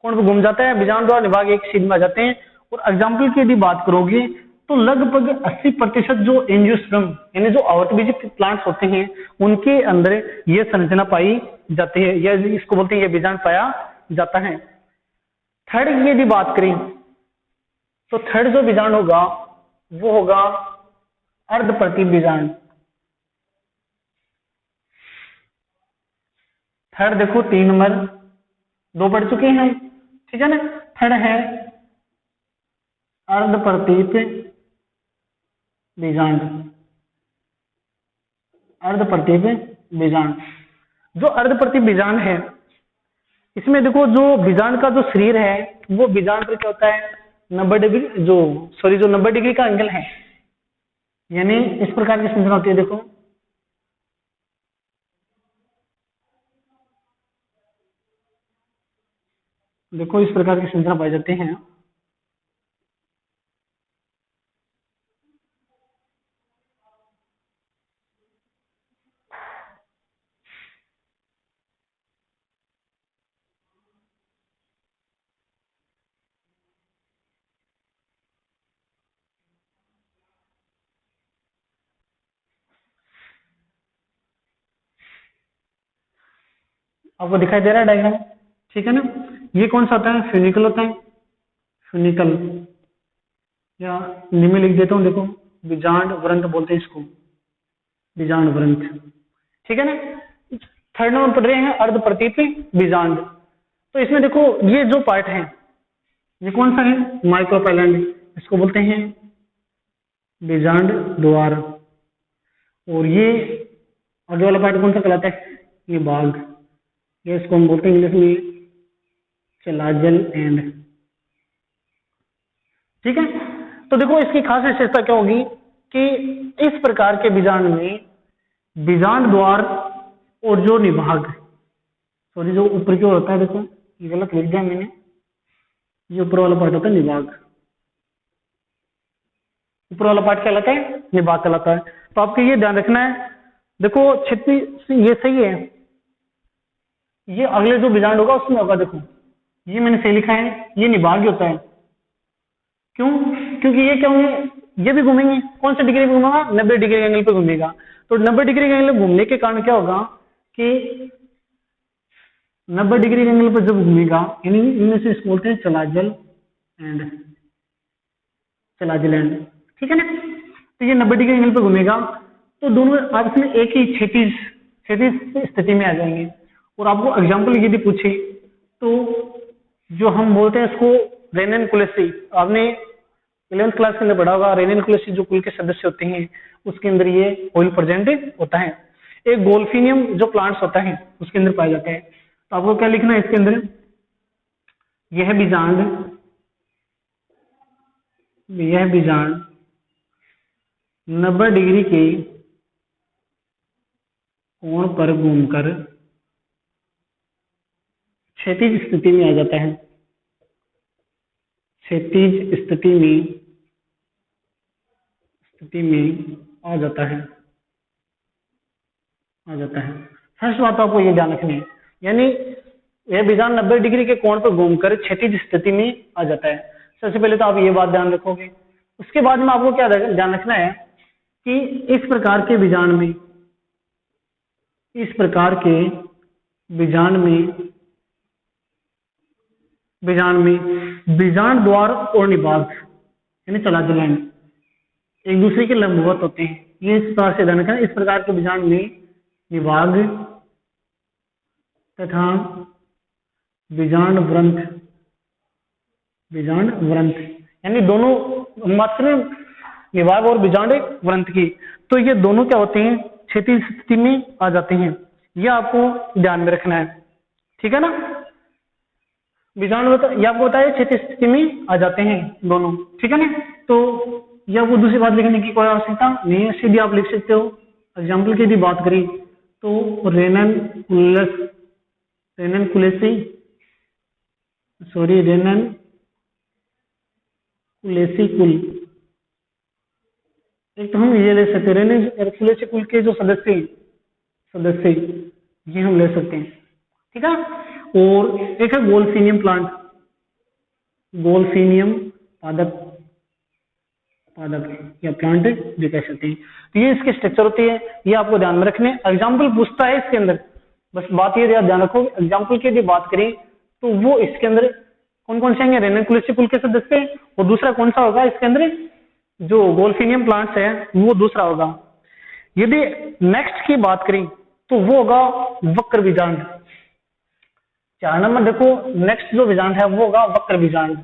कोण पर घूम जाता है, बीजांड द्वार निभाग एक सीध में आ जाते हैं। और एग्जाम्पल की यदि बात करोगे तो लगभग 80% जो एंजियोस्पर्म यानी जो आवृतबीजी प्लांट्स होते हैं उनके अंदर यह संरचना पाई जाती है, या इसको बोलते हैं ये बीजांड पाया जाता है। थर्ड की यदि बात करें तो थर्ड जो बीजांड होगा वो होगा अर्धप्रति बीजांड। थर्ड देखो 3 नंबर 2 पढ़ चुके हैं हम, ठीक है ना। थर्ड है अर्धप्रतीप बीजांड। अर्धप्रतीप बीजांड, जो अर्धप्रतीप बीजांड है इसमें देखो जो बीजांड का जो शरीर है वो बीजांड पर क्या होता है 90 डिग्री, जो 90 डिग्री का एंगल है, यानी इस प्रकार की संरचना होती है। देखो इस प्रकार की संरचना पाई जाती है। आपको दिखाई दे रहा है डायग्राम, ठीक है ना। ये कौन सा होता है, फ्यूनिकल होता है, फ्यूनिकल, या निम्न लिख देता हूं, देखो बीजांड वृंत बोलते हैं इसको, बीजांड वृंत, ठीक है ना। थर्ड नंबर पढ़ रहे हैं अर्धप्रतीप बीजांड। तो इसमें देखो ये जो पार्ट है ये कौन सा है, माइक्रोपाइलम, इसको बोलते हैं बीजांड द्वार। और ये आगे वाला पार्ट कौन सा कहलाता है, ये भाग, ये इसको हम बोलते हैं इंग्लिश में चलाजल एंड, ठीक है। तो देखो इसकी खास विशेषता क्या होगी कि इस प्रकार के बीजांड में बीजांड द्वार और जो निभाग, सॉरी जो ऊपर की ओर होता है, देखो ये गलत लिख दिया मैंने, ये ऊपर वाला पार्ट होता है निभाग, ऊपर वाला पार्ट क्या कहलाता है, निभाग कहलाता है। तो आपको ये ध्यान रखना है। देखो छिपी ये सही है, ये अगले जो बीजांड होगा उसमें होगा, देखो ये मैंने सही लिखा है, ये निभाग ही होता है। क्यों, क्योंकि ये क्या होंगे, ये भी घूमेंगे, कौन सा डिग्री पे घूमेगा, 90 डिग्री एंगल पे घूमेगा। तो 90 डिग्री एंगल घूमने के कारण क्या होगा कि 90 डिग्री एंगल पर जब घूमेगा, यानी इनमें से इसको बोलते हैं चलाजल एंड, चलाजल एंड, ठीक है ना। तो ये 90 डिग्री एंगल पर घूमेगा तो दोनों आपस में एक ही क्षैतिज स्थिति में आ जाएंगे। और आपको एग्जाम्पल यदि पूछे तो जो हम बोलते हैं इसको रेनियन कुलेसी, आपने 11th क्लास के अंदर पढ़ा होगा, रेनियन कुलेसी जो कुल के सदस्य होते हैं उसके अंदर ये ऑयल प्रेजेंट होता है। एक गोल्फिनियम जो प्लांट्स होता है उसके अंदर पाया जाता है। तो आपको क्या लिखना है इसके अंदर, यह बीजांड 90 डिग्री के कोण पर घूमकर क्षैतिज स्थिति में आ जाता है। क्षैतिज स्थिति में आ जाता है। फर्स्ट बात आपको ये ध्यान रखनी है, यानी यह विजान 90 डिग्री के कोण पर घूमकर क्षैतिज स्थिति में आ जाता है। सबसे पहले तो आप ये बात ध्यान रखोगे। उसके बाद में आपको क्या ध्यान रखना है कि इस प्रकार के विजान में विजान द्वार और निभाग यानी चलाचलन एक दूसरे के लंबवत होते हैं। ये इस प्रकार से ध्यान रखना। इस प्रकार के विजान में निभाग तथा विजान वृंत यानी दोनों बात करें निभाग और विजान वृंत की, तो ये दोनों क्या होते हैं, क्षैतिज स्थिति में आ जाते हैं। ये आपको ध्यान में रखना है, ठीक है ना। विजान ये आपको बताया क्षैतिज स्थिति में आ जाते हैं दोनों, ठीक है ना। तो यह आपको दूसरी बात लिखने की कोई आवश्यकता नहीं है, सीधी आप लिख सकते हो। एग्जाम्पल की यदि बात करें तो रेनन कुलेसी कुल, एक तो हम ये ले सकते हैं रेनन कुलेसी कुल के जो सदस्य ये हम ले सकते हैं, ठीक है। और एक है गोल्फिनियम पादप या प्लांट भी कह सकते हैं। तो ये इसके स्ट्रक्चर होती है, ये आपको ध्यान में रखने। एग्जाम्पल पूछता है इसके अंदर, बस बात ये ध्यान रखो। एग्जाम्पल की यदि बात करें तो वो इसके अंदर कौन कौन से हैं, रेनन कुलेसी कुल के सदस्य, और दूसरा कौन सा होगा इसके अंदर जो गोल्फिनियम प्लांट्स है वो दूसरा होगा। यदि नेक्स्ट की बात करें तो वो होगा वक्र बीजांड। 4 नंबर देखो, नेक्स्ट जो बीजांड है वो होगा वक्र बीजांड।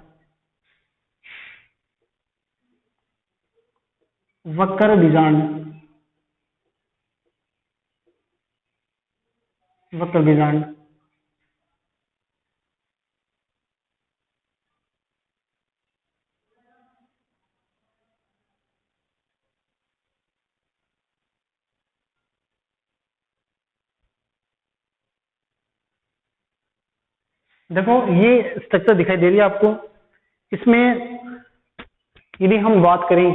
देखो ये स्ट्रक्चर दिखाई दे रही है आपको। इसमें यदि हम बात करें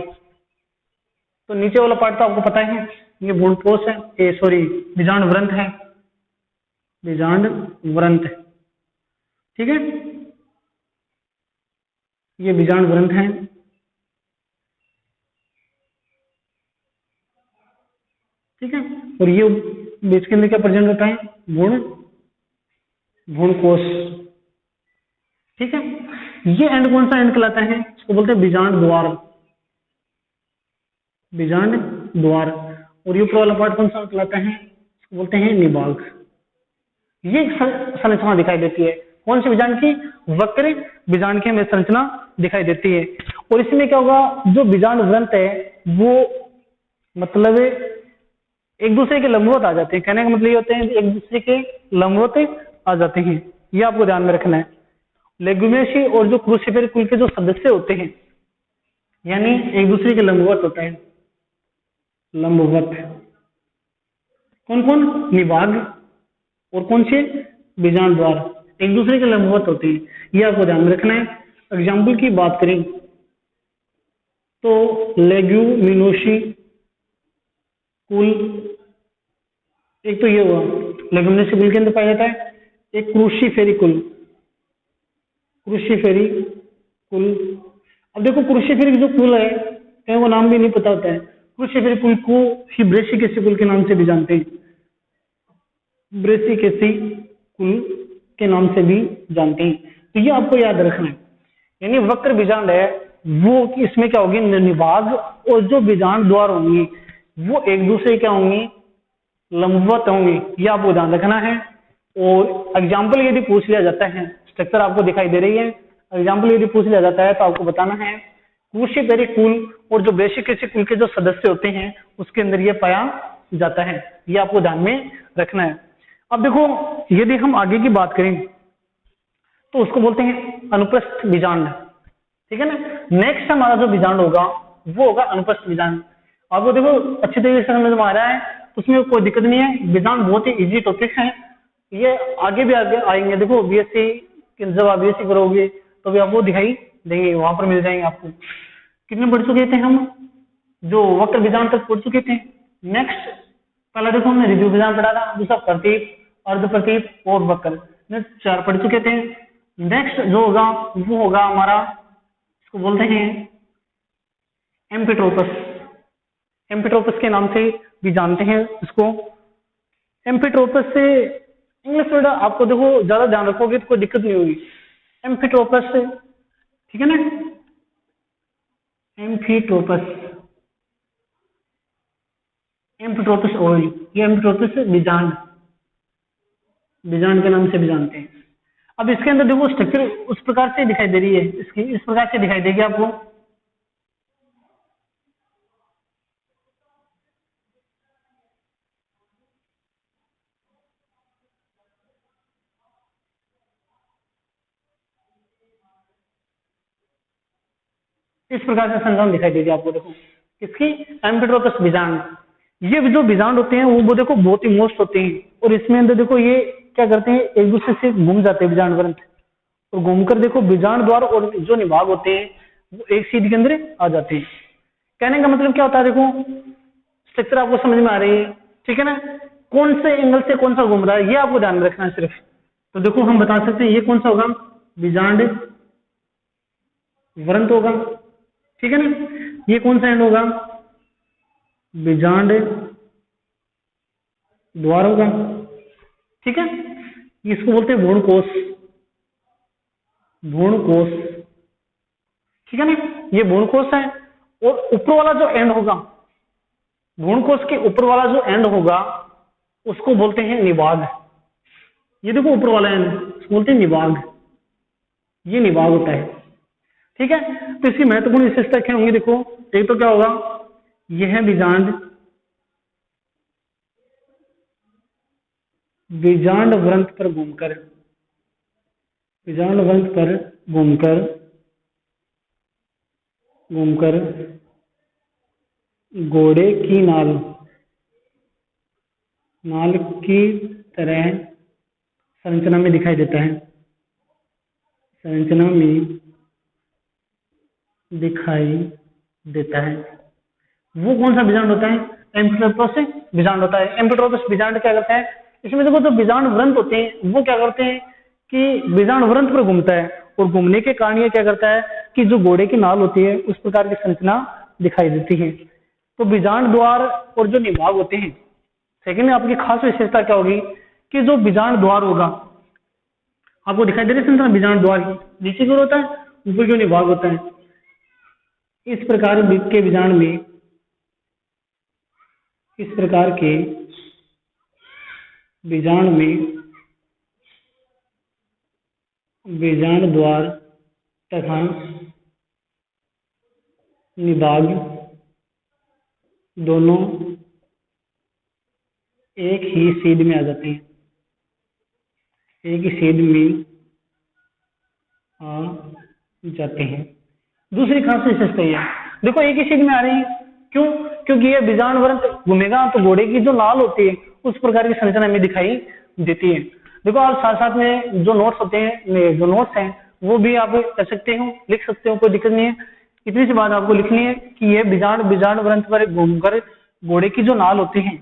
तो नीचे वाला पार्ट तो आपको पता है, ये भ्रूणपोष है, बीजांड वृंत, ठीक है। ये बीजांड वृंत है, ठीक है। और ये बीच के अंदर क्या प्रेजेंट होता है, भ्रूणकोश, ठीक है। ये एंड कौन सा एंड कहलाता है, इसको बोलते हैं बीजांड द्वार। और ये ऊपर वाला पार्ट कौन सा कहलाता है, इसको बोलते हैं निभाग। ये संरचना दिखाई देती है कौन से बीजांड की, वक्र बीजांड की हमें संरचना दिखाई देती है। और इसमें क्या होगा, जो बीजांड वृंत है वो मतलब एक दूसरे के लंबवत आ जाते हैं। कहने का मतलब ये होते हैं एक दूसरे के लंबवत आ जाते हैं, ये आपको ध्यान में रखना है। लेगुमिनेसी और जो क्रूसिफेरी कुल के जो सदस्य होते हैं यानी एक दूसरे के लंबवत होते हैं, कौन कौन, निभाग और कौन से, बीजांड द्वार, एक दूसरे के लंबवत होते हैं, ये आपको ध्यान में रखना है। एग्जाम्पल की बात करें तो लेग्यूमिनोसी कुल, एक तो ये हुआ लेगुमिनेसी कुल के अंदर पाया जाता है। एक क्रूसिफेरी कुल। अब देखो क्रूसिफेरी जो कुल है कहीं वो नाम भी नहीं पता होता है। क्रूसिफेरी कुल को ही ब्रेसिकेसी कुल के नाम से भी जानते हैं, ब्रेसिकेसी कुल के नाम से भी जानते हैं। तो ये आपको याद रखना है। यानी वक्र बीजांड है वो इसमें क्या होगी, निभाग और जो बीजांड द्वार होंगी वो एक दूसरे क्या होंगी, लंबवत होंगी, ये आपको ध्यान रखना है। और एग्जाम्पल यदि पूछ लिया जाता है, स्ट्रक्चर आपको दिखाई दे रही है, एग्जाम्पल यदि पूछ लिया जाता है तो आपको बताना है क्रूसिफेरी कुल और जो ब्रेसिकेसी कुल के जो सदस्य होते हैं उसके अंदर ये पाया जाता है, ये आपको ध्यान में रखना है। अब देखो यदि हम आगे की बात करें तो उसको बोलते हैं अनुप्रस्थ बीजांड, ठीक है ना। नेक्स्ट हमारा जो बीजांड होगा वो होगा अनुप्रस्थ बीजांड। आपको देखो अच्छी तरीके से समझ में आ रहा है, उसमें कोई दिक्कत नहीं है। बीजांड बहुत ही इजी टॉपिक है, ये आगे भी आगे आएंगे। देखो बीएससी, जब आप बीएससी करोगे तो भी आपको दिखाई देंगे, वहां पर मिल जाएंगे आपको। कितने पढ़ चुके थे हम? जो वक्र बीजांड तक पढ़ चुके थे। नेक्स्ट पहला देखो हमने रिव्यू बीजांड पढ़ा था, दूसरा प्रतीप, अर्ध प्रतीप और वक्र, 4 पढ़ चुके थे। नेक्स्ट जो होगा वो होगा हमारा, इसको बोलते हैं एम्फिट्रोपस। एम्फिट्रोपस के नाम से भी जानते हैं इसको। एम्फिट्रोपस से इंग्लिश वर्ड आपको देखो ज्यादा ध्यान रखोगे तो कोई दिक्कत नहीं होगी। एम्फिट्रोपस से, ठीक है ना, एम्फिट्रोपस, एम्फिट्रोपस ऑयल, ये एम्फिट्रोपस बीजांड, बीजांड के नाम से भी जानते हैं। अब इसके अंदर देखो स्ट्रक्चर उस प्रकार से दिखाई दे रही है, इसकी इस प्रकार से दिखाई देगी आपको। इस प्रकार से संरचना दिखाई देगी आपको, देखो इसकी एम्फिट्रोपस बीजांड। ये जो बीजांड होते हैं वो देखो बहुत ही मोस्ट होते हैं, और इसमें अंदर देखो ये क्या करते हैं, एक दूसरे से घूम जाते हैं बीजांड ग्रंथ, और घूमकर देखो बीजांड द्वार और जो निभाग होते हैं वो एक सीध के अंदर आ जाते हैं। कहने का मतलब क्या होता है, देखो स्ट्रक्चर आपको समझ में आ रही है, ठीक है ना, कौन से एंगल से कौन सा घूम रहा है ये आपको ध्यान में रखना है सिर्फ। तो देखो हम बता सकते हैं ये कौन सा होगा, बीजांड वृंत होगा, ठीक है ना। ये कौन सा एंड होगा, बीजांड द्वार होगा, ठीक है। इसको बोलते हैं भ्रूण कोश, भ्रूण कोश, ठीक है ना, ये भ्रूण कोश है। और ऊपर वाला जो एंड होगा, भ्रूण कोश के ऊपर वाला जो एंड होगा उसको बोलते हैं निभाग। ये देखो ऊपर वाला एंड बोलते हैं निभाग, ये निभाग होता है, ठीक है। तो इसकी महत्वपूर्ण विशेषता क्या होंगी, देखो एक तो क्या होगा, यह है बीजांड, बीजांड वृंत पर घूमकर, बीजांड वृंत पर घूमकर घूमकर घोड़े की नाल, नाल की तरह संरचना में दिखाई देता है, संरचना में दिखाई देता है। वो कौन सा बीजांड होता है, एम्फिट्रोपस बीजांड होता है। एम्फिट्रोपस बीजांड क्या करता है, इसमें देखो जो बीजांड वृंत होते हैं वो क्या करते हैं कि बीजांड वृंत पर घूमता है, और घूमने के कारण ये क्या करता है कि जो घोड़े की नाल होती है उस प्रकार की संरचना दिखाई देती है। तो बीजांड द्वार और जो निभाग होते हैं, सेकंड आपकी खास विशेषता क्या होगी कि जो बीजांड द्वार होगा आपको दिखाई दे रही संरचना बीजांड द्वार की, नीचे की ओर होता है, ऊपर जो निभाग होता है। इस प्रकार के बीजांड में, इस प्रकार के बीजांड में बीजांड द्वार तथा निभाग दोनों एक ही सीध में आ जाते हैं, एक ही सीध में आ जाते हैं। दूसरी खास विशेषता ये है, देखो एक ही सीध में आ रही है, क्यों, क्योंकि ये बीजांड वृंत घूमेगा तो घोड़े की जो नाल होती है उस प्रकार की संरचना में दिखाई देती है। देखो आप साथ साथ में जो नोट्स होते हैं, जो नोट्स हैं वो भी आप कर सकते हो, लिख सकते हो, कोई दिक्कत नहीं है। इतनी सी बात आपको लिखनी है कि ये बीजांड वृंत पर घूमकर घोड़े की जो नाल होती है,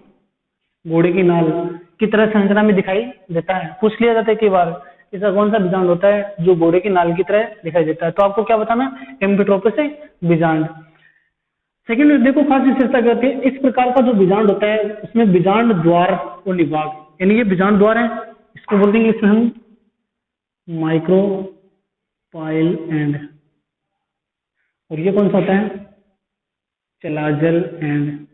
घोड़े की नाल की तरह संरचना में दिखाई देता है। पूछ लिया जाता है कई बार, ऐसा कौन सा बीजांड होता है जो घोड़े की नाल की तरह दिखाई देता है, तो आपको क्या बताना, एम्फिट्रोपस बीजांड। सेकंड देखो खास विशेषता क्या होती है, इस प्रकार का जो बीजांड होता है उसमें बीजांड द्वार और निभाग, यानी ये बीजांड द्वार है, इसको बोल देंगे इसमें हम माइक्रोपाइल एंड, और ये कौन सा होता है, चलाजल एंड।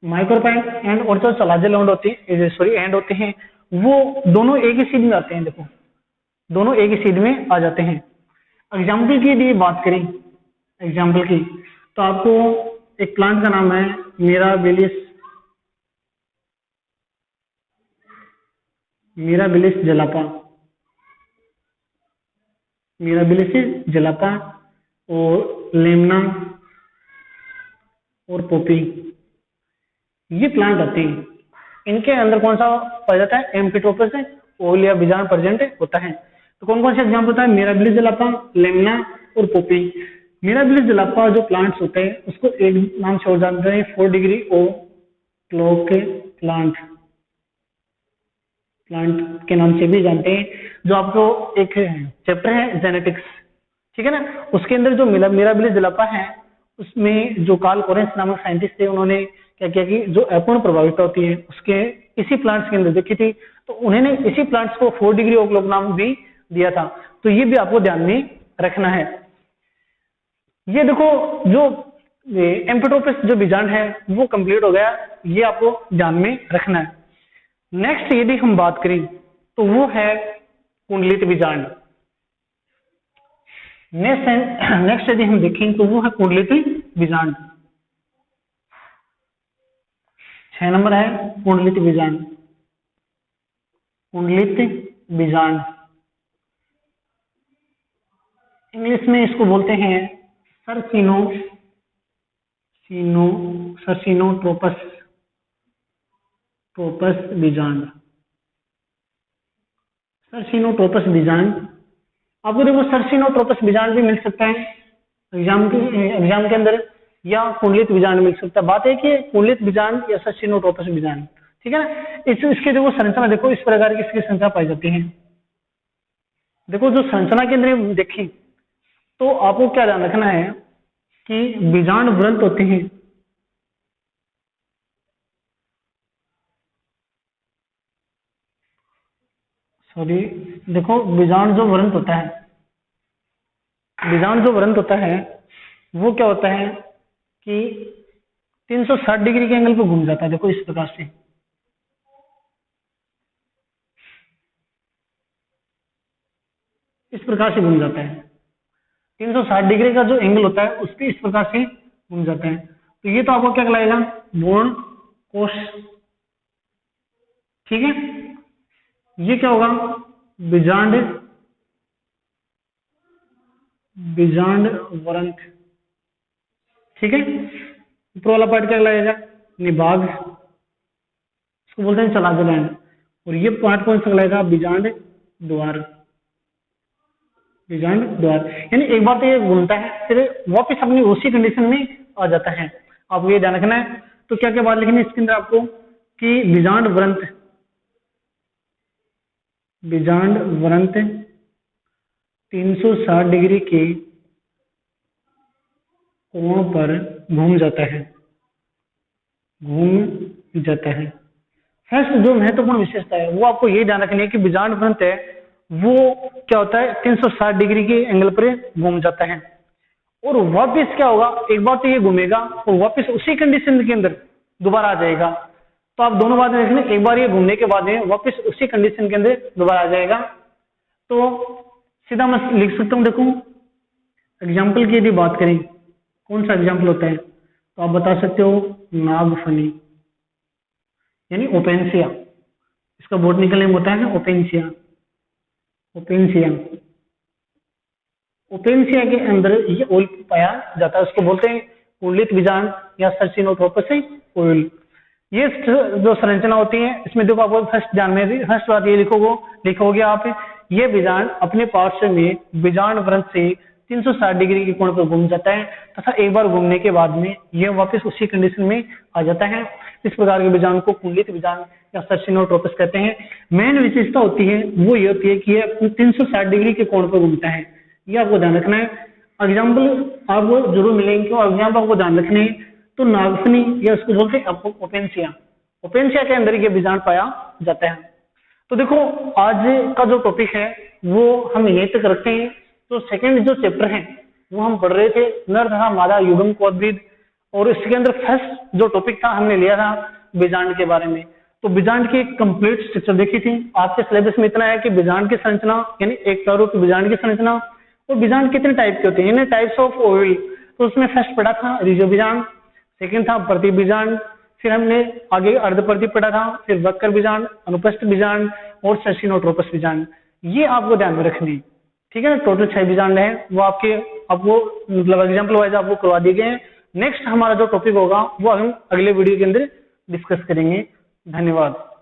माइक्रोपाइल एंड और जो चलाजल एंड होती है, सॉरी एंड होते हैं, वो दोनों एक ही सीध में आते हैं। देखो दोनों एक ही सीध में आ जाते हैं। एग्जाम्पल की यदि बात करें, एग्जाम्पल की, तो आपको एक प्लांट का नाम है मिराबिलिस, मिराबिलिस जलापा, मिराबिलिस जलापा, और लेमना और पोपी, ये प्लांट आते हैं। इनके अंदर कौन सा पाया जाता है? एम्फिट्रोपस है, ओल या बीजांड प्रेजेंट होता है। तो कौन कौन से एग्जाम्पल होता है? मिराबिलिस जलापा, लेमना और पोपी। मिराबिलिस जलापा जो प्लांट्स होते हैं उसको एक नाम से और जानते हैं 4 डिग्री ओ क्लॉक प्लांट, प्लांट के नाम से भी जानते हैं। जो आपको एक चैप्टर है जेनेटिक्स, ठीक है ना, उसके अंदर जो मिराबिलिस जलापा है उसमें जो कार्ल कोरेंस नामक साइंटिस्ट थे उन्होंने क्या किया कि जो अपूर्ण प्रभाविता होती है उसके इसी प्लांट्स के अंदर देखी थी, तो उन्होंने इसी प्लांट्स को 4 डिग्री ओ क्लॉक नाम भी दिया था। तो ये भी आपको ध्यान में रखना है। ये देखो जो एम्फिट्रोपस जो बीजांड है वो कंप्लीट हो गया, ये आपको ध्यान में रखना है। नेक्स्ट यदि हम बात करें तो वो है कुंडलित बीजांड। नेक्स्ट यदि हम देखें तो वो है कुंडलित बीजांड। 6 नंबर है कुंडलित बीजांड। कुंडलित बीजांड इंग्लिश में इसको बोलते हैं सरसिनोट्रोपस बीजांड। सरसिनोट्रोपस बीजांड आपको देखो सरसिनोट्रोपस बीजांड भी मिल सकता है एग्जाम के अंदर, या कुंडलित बीजांड मिल सकता है। बात है कि कुंडलित बीजांड या सरसिनोट्रोपस बीजांड, ठीक है ना। इसके देखो संरचना देखो, इस प्रकार की इसकी संरचना पाई जाती है। देखो जो संरचना के अंदर देखें तो आपको क्या ध्यान रखना है कि बीजांड वृंत होते हैं, सॉरी देखो बीजांड जो वृंत होता है, बीजांड जो वृंत होता है वो क्या होता है कि 360 डिग्री के एंगल पर घूम जाता है। देखो इस प्रकार से, इस प्रकार से घूम जाता है। 360 डिग्री का जो एंगल होता है उस पर इस प्रकार से घूम जाता है। तो ये तो आपको क्या कहलाएगा? बोर्न कोष, ठीक है। ये क्या होगा? बीजांड वृंत, ठीक है। ऊपर वाला पार्ट क्या कहलाएगा? निभाग, इसको बोलते हैं चलाज लैंड। और ये पार्ट कौन सा कहलाएगा? बीजांड द्वार। बीजांड द्वार यानी एक बार तो ये घूमता है फिर वापस अपनी उसी कंडीशन में आ जाता है, आपको ये ध्यान रखना है। तो क्या क्या बात लिखनी है इसके अंदर आपको कि बीजांड वृंत 360 डिग्री के कोण पर घूम जाता है। फर्स्ट जो महत्वपूर्ण विशेषता है वो आपको ये ध्यान रखनी है कि बीजांड वृंत है वो क्या होता है? 360 डिग्री के एंगल पर घूम जाता है और वापस क्या होगा? एक बार तो ये घूमेगा और वापस उसी कंडीशन के अंदर दोबारा आ जाएगा। तो आप दोनों बातें देख लें, एक बार ये घूमने के बाद में वापस उसी कंडीशन के अंदर दोबारा आ जाएगा। तो सीधा मैं लिख सकता हूं, देखो एग्जाम्पल की यदि बात करें कौन सा एग्जाम्पल होता है तो आप बता सकते हो नागफनी यानी ओपेंसिया। इसका बॉटनिकल नेम होता है ओपेंसिया। ओपेंसिया के अंदर ये ऑयल पाया जाता है, उसको बोलते हैं कुंडलित बीजांड या सरसिनोट्रोपस ऑयल। ये जो संरचना होती है इसमें देखो आपको फर्स्ट बात ये लिखोगे आप, ये बीजांड अपने पार्श्व में बीजांड वृंत से 360 डिग्री के कोण पर घूम जाता है तथा एक बार घूमने के बाद में यह वापस उसी कंडीशन में आ जाता है। इस प्रकार के बीजांड को कुंडलित बीजांड या सरसिनोट्रोपस कहते हैं। मेन विशेषता होती है वो ये होती है कि यह 360 डिग्री के कोण पर घूमता है, ये आपको ध्यान रखना है। एग्जाम्पल आपको जरूर मिलेंगे और एग्जाम्पल आपको ध्यान रखने हैं। तो नागफनी या उसको बोलते हैं ओपेंसिया के अंदर ये बीजांड पाया जाता है। तो देखो आज का जो टॉपिक है वो हम यहीं तक रखते हैं। तो सेकंड जो चैप्टर है वो हम पढ़ रहे थे नर तथा मादा युग्म कोद्भिद, और इसके अंदर फर्स्ट जो टॉपिक था हमने लिया था बीजांड के बारे में। तो बीजांड की कंप्लीट स्ट्रक्चर देखी थी। आपके सिलेबस में इतना है कि बीजांड की संरचना यानी एक प्रारूप बीजांड की संरचना, और बीजांड कितने टाइप के होते हैं यानी टाइप्स ऑफ ऑयल। तो उसमें फर्स्ट पढ़ा था रिजो बीजांड, सेकंड था प्रति बीजांड, फिर हमने आगे अर्धप्रति पढ़ा था, फिर वक्र बीजांड, अनुपस्थ बीजांड और सरसिनोट्रोपस बीजांड। ये आपको ध्यान में रखनी है, ठीक है ना। टोटल 6 बीजांड है वो आपको मतलब एग्जाम्पल वाइज आपको करवा दिए गए हैं। नेक्स्ट हमारा जो टॉपिक होगा वो हम अगले वीडियो के अंदर डिस्कस करेंगे। धन्यवाद।